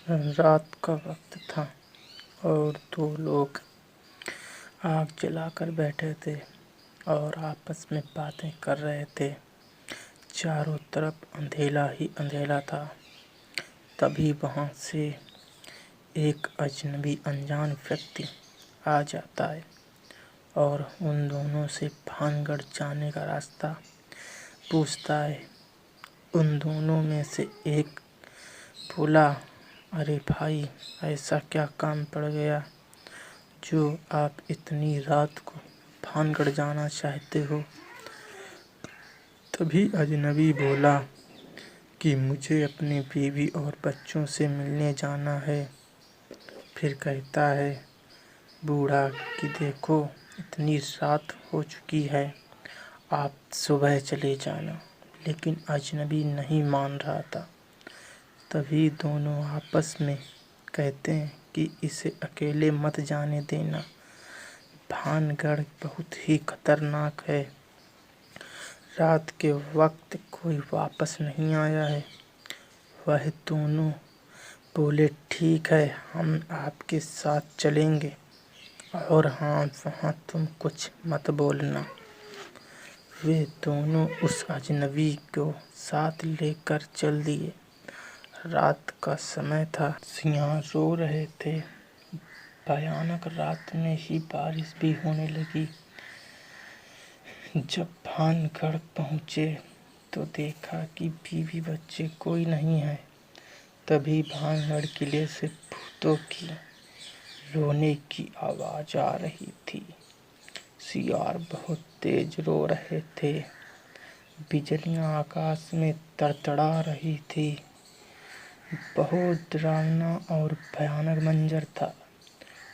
रात का वक्त था और दो लोग आग जलाकर बैठे थे और आपस में बातें कर रहे थे। चारों तरफ अंधेरा ही अंधेरा था। तभी वहाँ से एक अजनबी अनजान व्यक्ति आ जाता है और उन दोनों से भानगढ़ जाने का रास्ता पूछता है। उन दोनों में से एक बोला, अरे भाई, ऐसा क्या काम पड़ गया जो आप इतनी रात को भानगढ़ जाना चाहते हो? तभी अजनबी बोला कि मुझे अपनी बीवी और बच्चों से मिलने जाना है। फिर कहता है बूढ़ा कि देखो, इतनी रात हो चुकी है, आप सुबह चले जाना। लेकिन अजनबी नहीं मान रहा था। तभी दोनों आपस में कहते हैं कि इसे अकेले मत जाने देना, भानगढ़ बहुत ही खतरनाक है। रात के वक्त कोई वापस नहीं आया है। वह दोनों बोले, ठीक है, हम आपके साथ चलेंगे, और हाँ, वहाँ तुम कुछ मत बोलना। वे दोनों उस अजनबी को साथ लेकर चल दिए। रात का समय था, सियार रो रहे थे। भयानक रात में ही बारिश भी होने लगी। जब भानगढ़ पहुँचे तो देखा कि बीवी बच्चे कोई नहीं है। तभी भानगढ़ किले से भूतों की रोने की आवाज़ आ रही थी। सियार बहुत तेज रो रहे थे। बिजलियां आकाश में तड़तड़ा रही थी। बहुत डरावना और भयानक मंजर था।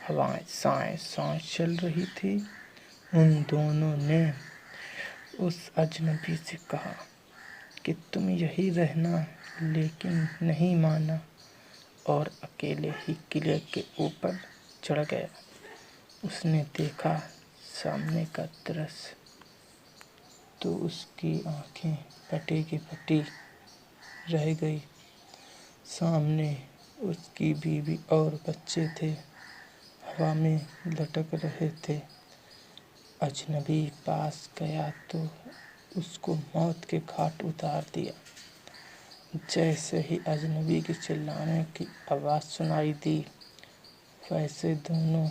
हवाएं साए साए चल रही थी। उन दोनों ने उस अजनबी से कहा कि तुम यही रहना, लेकिन नहीं माना और अकेले ही किले के ऊपर चढ़ गया। उसने देखा सामने का दृश्य तो उसकी आंखें फटी की फटी रह गई। सामने उसकी बीवी और बच्चे थे, हवा में लटक रहे थे। अजनबी पास गया तो उसको मौत के घाट उतार दिया। जैसे ही अजनबी के चिल्लाने की आवाज़ सुनाई दी, वैसे दोनों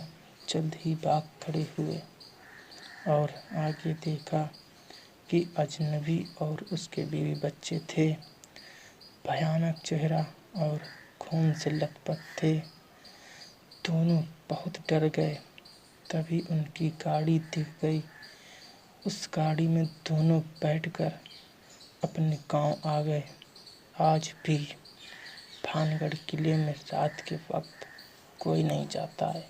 जल्द ही भाग खड़े हुए और आगे देखा कि अजनबी और उसके बीवी बच्चे थे। भयानक चेहरा और खून से लथपथ थे। दोनों बहुत डर गए। तभी उनकी गाड़ी दिख गई। उस गाड़ी में दोनों बैठकर अपने गांव आ गए। आज भी भानगढ़ किले में रात के वक्त कोई नहीं जाता है।